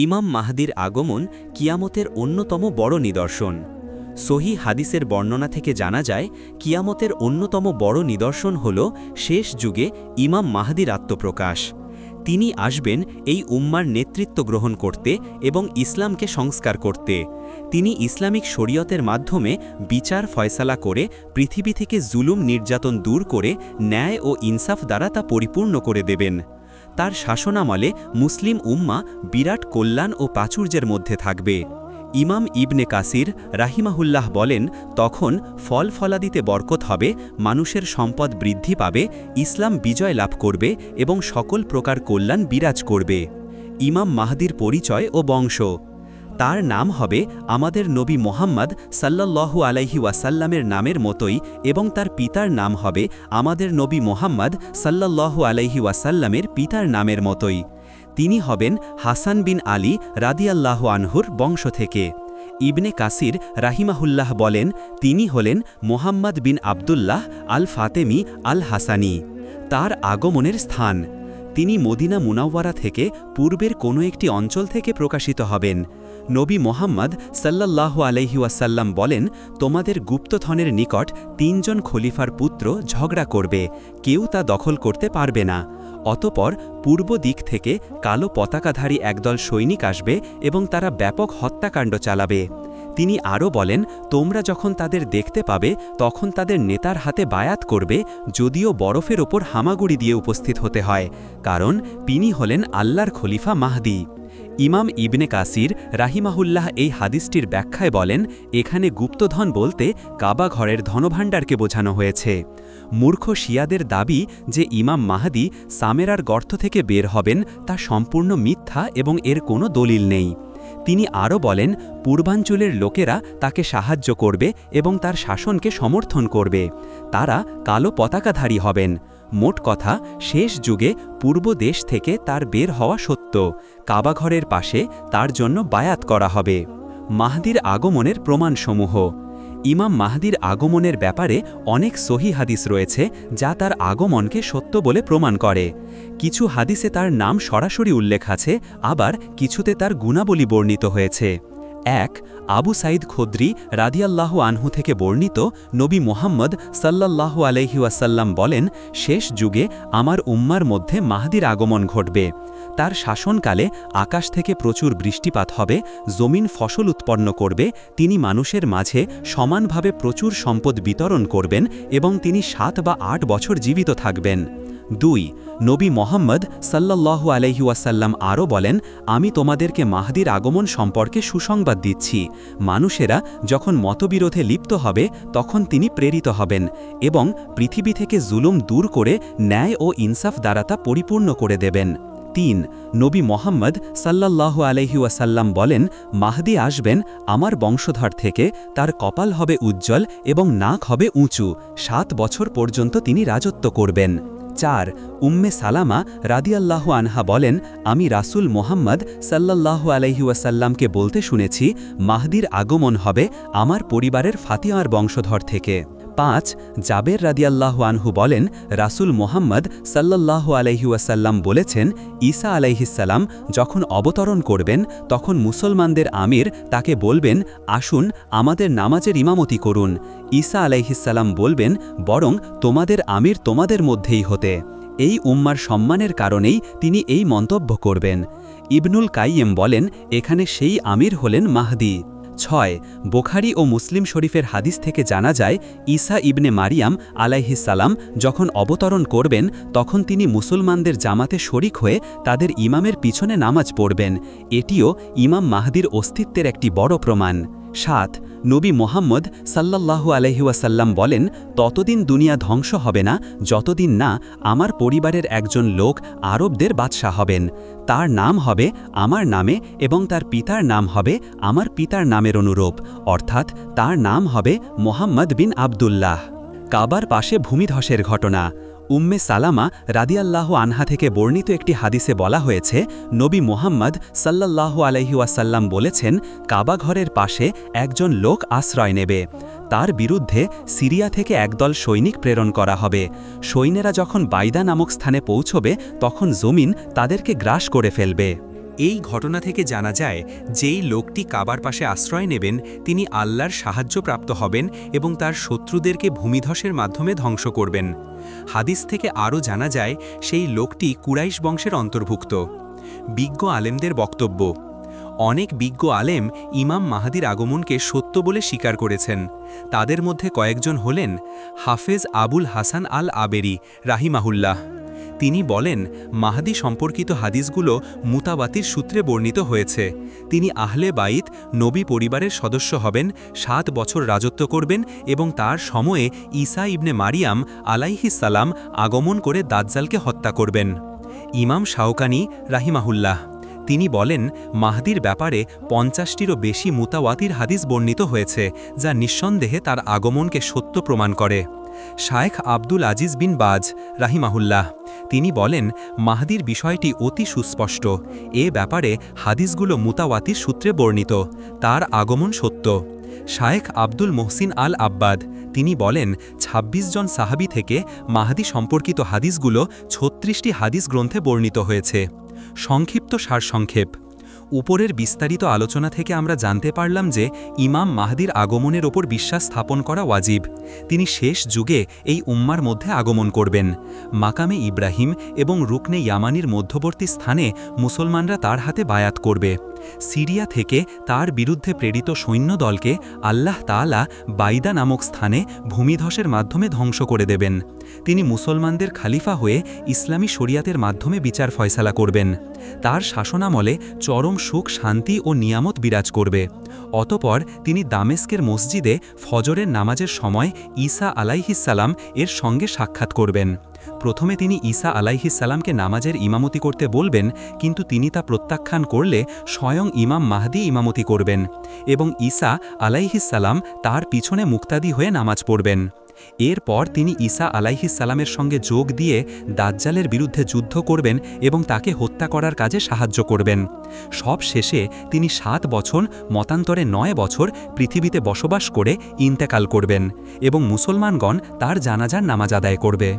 ইমাম মাহদির আগমন কিয়ামতের অন্যতম বড় নিদর্শন। সহি হাদিসের বর্ণনা থেকে জানা যায়, কিয়ামতের অন্যতম বড় নিদর্শন হল শেষ যুগে ইমাম মাহদির আত্মপ্রকাশ। তিনি আসবেন এই উম্মার নেতৃত্ব গ্রহণ করতে এবং ইসলামকে সংস্কার করতে। তিনি ইসলামিক শরীয়তের মাধ্যমে বিচার ফয়সালা করে পৃথিবী থেকে জুলুম নির্যাতন দূর করে ন্যায় ও ইনসাফ দ্বারা তা পরিপূর্ণ করে দেবেন। তার শাসনামলে মুসলিম উম্মা বিরাট কল্যাণ ও প্রাচুর্যের মধ্যে থাকবে। ইমাম ইবনে কাসির রাহিমাহুল্লাহ বলেন, তখন ফল ফলাদিতে বরকত হবে, মানুষের সম্পদ বৃদ্ধি পাবে, ইসলাম বিজয় লাভ করবে এবং সকল প্রকার কল্যাণ বিরাজ করবে। ইমাম মাহদির পরিচয় ও বংশ। তার নাম হবে আমাদের নবী মোহাম্মদ সাল্লাল্লাহু আলাইহি ওয়াসাল্লামের নামের মতোই এবং তার পিতার নাম হবে আমাদের নবী মোহাম্মদ সাল্লাল্লাহু আলাইহি ওয়াসাল্লামের পিতার নামের মতোই। তিনি হবেন হাসান বিন আলী রাদিয়াল্লাহু আনহুর বংশ থেকে। ইবনে কাসির রাহিমাহুল্লাহ বলেন, তিনি হলেন মোহাম্মদ বিন আবদুল্লাহ আল ফাতেমি আল হাসানি। তার আগমনের স্থান। তিনি মদিনা মুনাওয়ারা থেকে পূর্বের কোনো একটি অঞ্চল থেকে প্রকাশিত হবেন। নবী মোহাম্মদ সাল্লাল্লাহু আলাইহি ওয়াসাল্লাম বলেন, তোমাদের গুপ্তধনের নিকট ৩ জন খলিফার পুত্র ঝগড়া করবে, কেউ তা দখল করতে পারবে না। অতপর পূর্ব দিক থেকে কালো পতাকাধারী একদল সৈনিক আসবে এবং তারা ব্যাপক হত্যাকাণ্ড চালাবে। তিনি আরও বলেন, তোমরা যখন তাদের দেখতে পাবে তখন তাদের নেতার হাতে বায়াত করবে, যদিও বরফের ওপর হামাগুড়ি দিয়ে উপস্থিত হতে হয়, কারণ তিনি হলেন আল্লাহর খলিফা মাহদি। ইমাম ইবনে কাসির রাহিমাহুল্লাহ এই হাদিসটির ব্যাখ্যায় বলেন, এখানে গুপ্তধন বলতে কাবা ঘরের ধনভাণ্ডারকে বোঝানো হয়েছে। মূর্খ শিয়াদের দাবি যে ইমাম মাহদি সামেরার গর্ত থেকে বের হবেন তা সম্পূর্ণ মিথ্যা এবং এর কোনো দলিল নেই। তিনি আরও বলেন, পূর্বাঞ্চলের লোকেরা তাকে সাহায্য করবে এবং তার শাসনকে সমর্থন করবে। তারা কালো পতাকাধারী হবেন। মোট কথা, শেষ যুগে পূর্ব দেশ থেকে তার বের হওয়া সত্য। কাবাঘরের পাশে তার জন্য বায়াত করা হবে। মাহদির আগমনের প্রমাণসমূহ। ইমাম মাহদির আগমনের ব্যাপারে অনেক সহি হাদিস রয়েছে যা তার আগমনকে সত্য বলে প্রমাণ করে। কিছু হাদিসে তার নাম সরাসরি উল্লেখ আছে, আবার কিছুতে তার গুণাবলী বর্ণিত হয়েছে। ১ আবু সাঈদ খুদরি রাদিয়াল্লাহু আনহু থেকে বর্ণিত, নবী মুহাম্মদ সাল্লাল্লাহু আলাইহি ওয়াসাল্লাম বলেন, শেষ যুগে আমার উম্মার মধ্যে মাহদির আগমন ঘটবে। তার শাসনকালে আকাশ থেকে প্রচুর বৃষ্টিপাত হবে, জমিন ফসল উৎপন্ন করবে, তিনি মানুষের মাঝে সমানভাবে প্রচুর সম্পদ বিতরণ করবেন এবং তিনি ৭ বা ৮ বছর জীবিত থাকবেন। ২ নবী মোহাম্মদ সাল্লাল্লাহু আলাইহি ওয়াসাল্লাম আরও বলেন, আমি তোমাদেরকে মাহদির আগমন সম্পর্কে সুসংবাদ দিচ্ছি। মানুষেরা যখন মতবিরোধে লিপ্ত হবে তখন তিনি প্রেরিত হবেন এবং পৃথিবী থেকে জুলুম দূর করে ন্যায় ও ইনসাফ দ্বারা তা পরিপূর্ণ করে দেবেন। ৩ নবী মোহাম্মদ সাল্লাল্লাহু আলাইহি ওয়াসাল্লাম বলেন, মাহদি আসবেন আমার বংশধর থেকে, তার কপাল হবে উজ্জ্বল এবং নাক হবে উঁচু, ৭ বছর পর্যন্ত তিনি রাজত্ব করবেন। ৪ উম্মে সালামা রাদিয়াল্লাহু আনহা বলেন, আমি রাসূল মুহাম্মদ সাল্লাল্লাহু আলাইহি ওয়াসাল্লামকে বলতে শুনেছি, মাহদির আগমন হবে আমার পরিবারের ফাতিমার বংশধর থেকে। ৫ জাবের রাদিয়াল্লাহু আনহু বলেন, রাসূল মুহাম্মদ সাল্লাল্লাহু আলাইহি ওয়াসাল্লাম বলেছেন, ঈসা আলাইহিসসালাম যখন অবতরণ করবেন তখন মুসলমানদের আমির তাকে বলবেন, আসুন আমাদের নামাজের ইমামতি করুন। ঈসা আলাইহিসসালাম বলবেন, বরং তোমাদের আমির তোমাদের মধ্যেই হতে। এই উম্মার সম্মানের কারণেই তিনি এই মন্তব্য করবেন। ইবনুল কাইয়্যিম বলেন, এখানে সেই আমির হলেন মাহদি। ৬ বুখারী ও মুসলিম শরীফের হাদিস থেকে জানা যায়, ঈসা ইবনে মারিয়াম আলাইহিসসালাম যখন অবতরণ করবেন তখন তিনি মুসলমানদের জামাতে শরিক হয়ে তাদের ইমামের পিছনে নামাজ পড়বেন। এটিও ইমাম মাহদির অস্তিত্বের একটি বড় প্রমাণ। ৭ নবী মোহাম্মদ সাল্লাল্লাহু আলাইহি ওয়াসাল্লাম বলেন, ততদিন দুনিয়া ধ্বংস হবে না যতদিন না আমার পরিবারের একজন লোক আরবদের বাদশাহ হবেন। তার নাম হবে আমার নামে এবং তার পিতার নাম হবে আমার পিতার নামের অনুরূপ, অর্থাৎ তার নাম হবে মোহাম্মদ বিন আবদুল্লাহ। কাবার পাশে ভূমিধসের ঘটনা। উম্মে সালামা রাদিয়াল্লাহু আনহা থেকে বর্ণিত একটি হাদিসে বলা হয়েছে, নবী মুহাম্মদ সাল্লাল্লাহু আলাইহি ওয়াসাল্লাম বলেছেন, কাবা ঘরের পাশে একজন লোক আশ্রয় নেবে। তার বিরুদ্ধে সিরিয়া থেকে একদল সৈনিক প্রেরণ করা হবে। সৈন্যেরা যখন বাইদা নামক স্থানে পৌঁছবে তখন জমিন তাদেরকে গ্রাস করে ফেলবে। এই ঘটনা থেকে জানা যায় যেই লোকটি কাবার পাশে আশ্রয় নেবেন তিনি আল্লাহর সাহায্যপ্রাপ্ত হবেন এবং তার শত্রুদেরকে ভূমিধসের মাধ্যমে ধ্বংস করবেন। হাদিস থেকে আরও জানা যায় সেই লোকটি কুরাইশ বংশের অন্তর্ভুক্ত। বিজ্ঞ আলেমদের বক্তব্য। অনেক বিজ্ঞ আলেম ইমাম মাহাদির আগমনকে সত্য বলে স্বীকার করেছেন। তাদের মধ্যে কয়েকজন হলেন হাফেজ আবুল হাসান আল আবেরি রাহিমাহুল্লাহ। তিনি বলেন, মাহাদি সম্পর্কিত হাদিসগুলো মুতাওয়াতির সূত্রে বর্ণিত হয়েছে। তিনি আহলে বাইত নবী পরিবারের সদস্য হবেন, 7 বছর রাজত্ব করবেন এবং তার সময়ে ঈসা ইবনে মারিয়াম আলাইহিস সালাম আগমন করে দাজ্জালকে হত্যা করবেন। ইমাম শাওকানি রাহিমাহুল্লাহ তিনি বলেন, মাহদির ব্যাপারে 50টিরও বেশি মুতাওয়াতির হাদিস বর্ণিত হয়েছে, যা নিঃসন্দেহে তার আগমনকে সত্য প্রমাণ করে। শায়েখ আব্দুল আজিজ বিন বাজ রাহিমাহুল্লাহ তিনি বলেন, মাহদির বিষয়টি অতি সুস্পষ্ট। এ ব্যাপারে হাদিসগুলো মুতাওয়াতির সূত্রে বর্ণিত, তার আগমন সত্য। শায়েখ আব্দুল মোহসিন আল আব্বাদ তিনি বলেন, ২৬ জন সাহাবী থেকে মাহদি সম্পর্কিত হাদিসগুলো ৩৬টি হাদিস গ্রন্থে বর্ণিত হয়েছে। সংক্ষিপ্ত সারসংক্ষেপ। উপরের বিস্তারিত আলোচনা থেকে আমরা জানতে পারলাম যে ইমাম মাহদির আগমনের ওপর বিশ্বাস স্থাপন করা ওয়াজিব। তিনি শেষ যুগে এই উম্মার মধ্যে আগমন করবেন। মাকামে ইব্রাহিম এবং রুকনে ইয়ামানির মধ্যবর্তী স্থানে মুসলমানরা তার হাতে বায়াত করবে। সিরিয়া থেকে তার বিরুদ্ধে প্রেরিত সৈন্যদলকে আল্লাহ তাআলা বাইদা নামক স্থানে ভূমিধসের মাধ্যমে ধ্বংস করে দেবেন। তিনি মুসলমানদের খালিফা হয়ে ইসলামী শরিয়াতের মাধ্যমে বিচার ফয়সালা করবেন। তার শাসনামলে চরম সুখ, শান্তি ও নিয়ামত বিরাজ করবে। অতপর তিনি দামেস্কের মসজিদে ফজরের নামাজের সময় ঈসা আলাইহিস সালাম এর সঙ্গে সাক্ষাৎ করবেন। প্রথমে তিনি ঈসা আলাইহিস সালামকে নামাজের ইমামতি করতে বলবেন, কিন্তু তিনি তা প্রত্যাখ্যান করলে স্বয়ং ইমাম মাহদি ইমামতি করবেন এবং ঈসা আলাইহিস সালাম তার পিছনে মুক্তাদি হয়ে নামাজ পড়বেন। এরপর তিনি ঈসা আলাইহিস সালামের সঙ্গে যোগ দিয়ে দাজ্জালের বিরুদ্ধে যুদ্ধ করবেন এবং তাকে হত্যা করার কাজে সাহায্য করবেন। সব শেষে তিনি 7 বছর মতান্তরে 9 বছর পৃথিবীতে বসবাস করে ইন্তেকাল করবেন এবং মুসলমানগণ তার জানাজার নামাজ আদায় করবে।